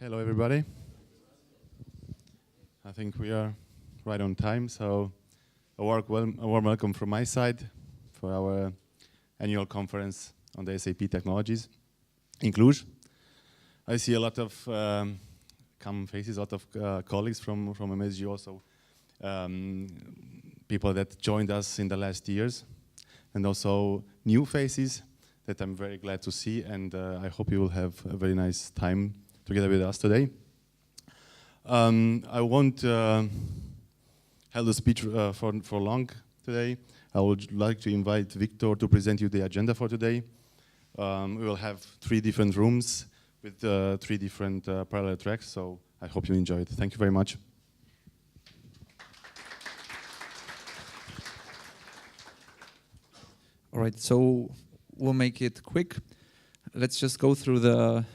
Hello, everybody. I think we are right on time, so a warm welcome from my side for our annual conference on the SAP technologies in Cluj. I see a lot of common faces, a lot of colleagues from MSG also, people that joined us in the last years, and also new faces that I'm very glad to see, and I hope you will have a very nice time together with us today. I won't hold the speech for long today. I would like to invite Victor to present you the agenda for today. We will have 3 different rooms with 3 different parallel tracks, so I hope you enjoy it. Thank you very much. All right, so we'll make it quick. Let's just go through the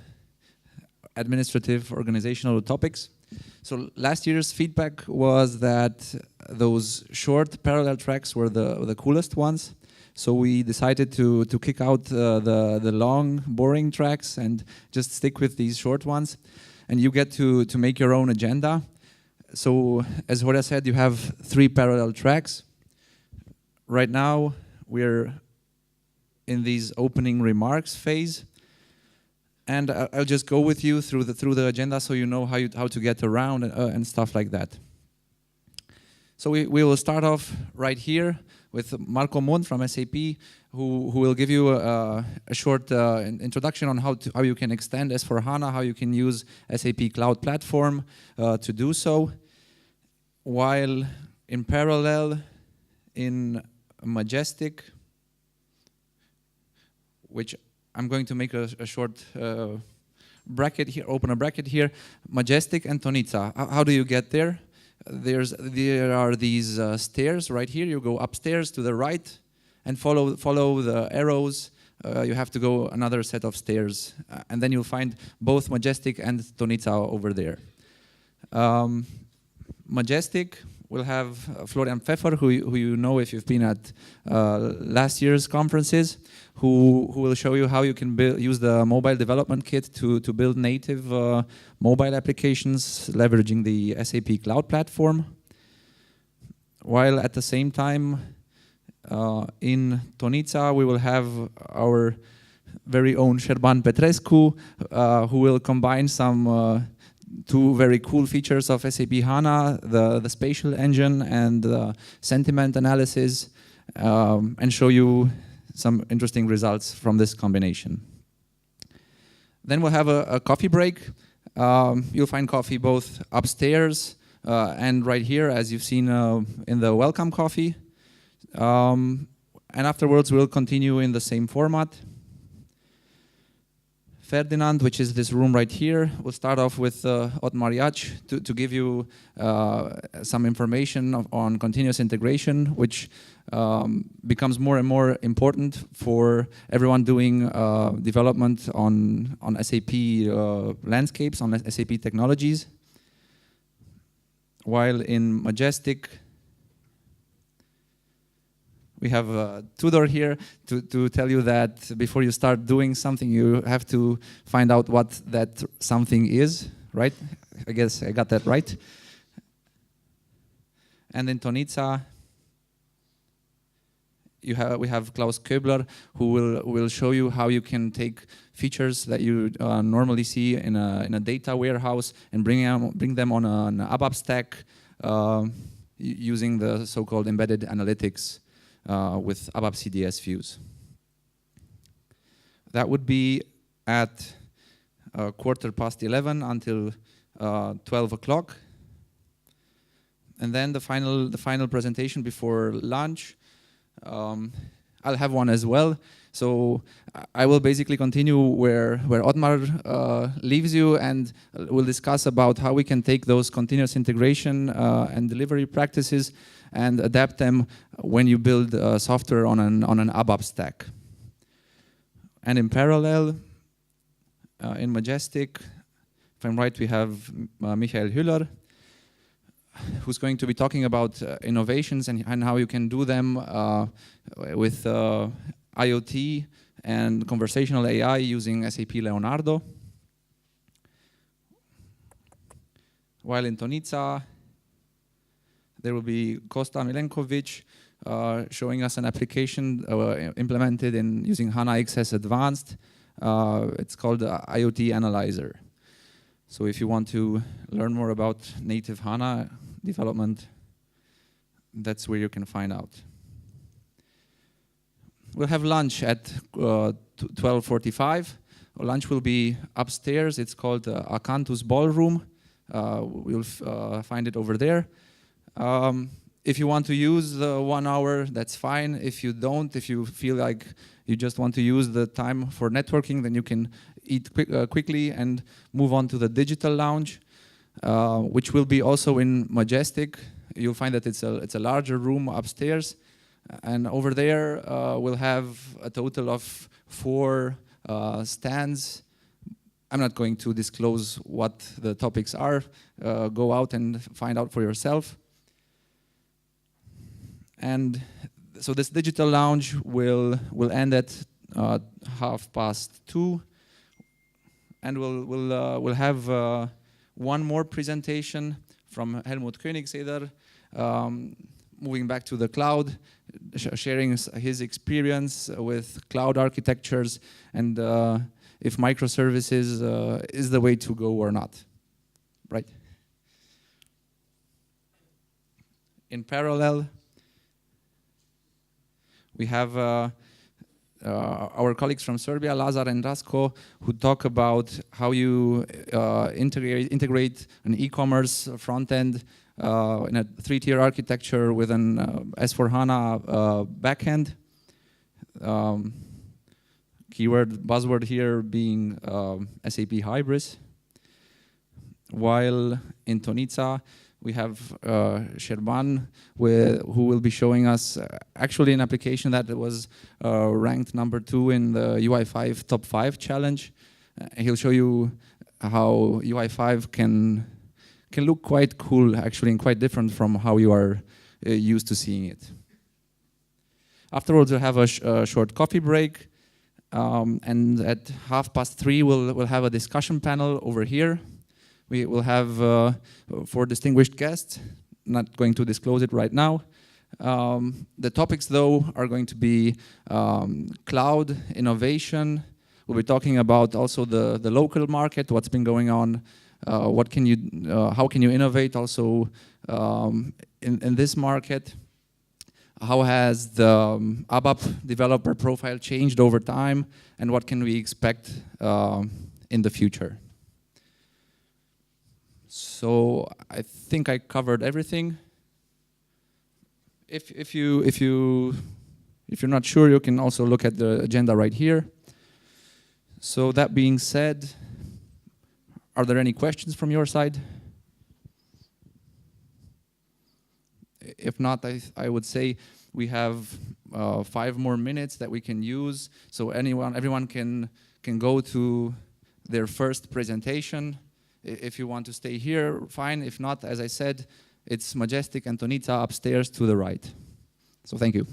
administrative organizational topics. So last year's feedback was that those short parallel tracks were the coolest ones. So we decided to kick out the long, boring tracks and just stick with these short ones. And you get to make your own agenda. So as Horea said, you have 3 parallel tracks. Right now, we're in these opening remarks phase. And I'll just go with you through the agenda so you know how to get around and stuff like that. So we will start off right here with Marco Mund from SAP, who will give you a short introduction on how you can extend S/4HANA, how you can use SAP Cloud Platform to do so. While in parallel, in Majestic, which I'm going to make a short bracket here, open a bracket here. Majestic and Tonica. How do you get there? There are these stairs right here. You go upstairs to the right and follow the arrows. You have to go another set of stairs. And then you'll find both Majestic and Tonica over there. Majestic will have Florian Pfeffer, who you know if you've been at last year's conferences, who will show you how you can use the mobile development kit to build native mobile applications leveraging the SAP Cloud Platform. While at the same time, in Tonica, we will have our very own Șerban Petrescu, who will combine some 2 very cool features of SAP HANA, the spatial engine and the sentiment analysis, and show you some interesting results from this combination. Then we'll have a coffee break. You'll find coffee both upstairs and right here, as you've seen in the welcome coffee. And afterwards, we'll continue in the same format. Ferdinand, which is this room right here, we'll start off with Otmar Iaci to give you some information on continuous integration, which becomes more and more important for everyone doing development on SAP landscapes, on SAP technologies. While in Majestic, we have Tudor here to tell you that before you start doing something, you have to find out what that something is, right? I guess I got that right. And in Tonica, we have Klaus Köbler, who will show you how you can take features that you normally see in a data warehouse and bring them on an ABAP stack using the so-called embedded analytics with ABAP CDS views. That would be at 11:15 until 12 o'clock. And then the final presentation before lunch. I'll have one as well. So I will basically continue where Otmar leaves you, and we'll discuss about how we can take those continuous integration and delivery practices and adapt them when you build software on an ABAP stack. And in parallel, in Majestic, if I'm right, we have Michael Hüller, who's going to be talking about innovations and how you can do them with IoT and conversational AI using SAP Leonardo. while in Tonica, there will be Kosta Milenkovic showing us an application implemented in using HANA XS Advanced. It's called the IoT Analyzer. So if you want to learn more about native HANA development, that's where you can find out. We'll have lunch at 12:45. Lunch will be upstairs. It's called Acanthus Ballroom. We'll find it over there. If you want to use the 1 hour, that's fine. If you don't, if you feel like you just want to use the time for networking, then you can eat quickly and move on to the digital lounge, which will be also in Majestic. You'll find that it's a larger room upstairs. And over there, we'll have a total of 4 stands. I'm not going to disclose what the topics are. Go out and find out for yourself. And so this digital lounge will end at 2:30, and we'll have one more presentation from Helmut Königseder, moving back to the cloud, sharing his experience with cloud architectures and if microservices is the way to go or not, right? In parallel, we have our colleagues from Serbia, Lazar and Rasko, who talk about how you integrate an e-commerce front end in a 3-tier architecture with an S/4HANA backend. Buzzword here being SAP Hybris. While in Tonica, we have Sherban, who will be showing us actually an application that was ranked number 2 in the UI5 Top 5 challenge. He'll show you how UI5 can look quite cool, actually, and quite different from how you are used to seeing it. Afterwards, we'll have a short coffee break, and at 3:30, we'll have a discussion panel over here. We will have 4 distinguished guests. Not going to disclose it right now. The topics, though, are going to be cloud innovation. We'll be talking about also the local market, what's been going on, how can you innovate also in this market? How has the ABAP developer profile changed over time, and what can we expect in the future? So I think I covered everything. If you're not sure, you can also look at the agenda right here. So that being said, are there any questions from your side? If not, I would say we have 5 more minutes that we can use. So everyone can go to their first presentation. If you want to stay here, fine. If not, as I said, it's Majestic and Tonica upstairs to the right. So thank you.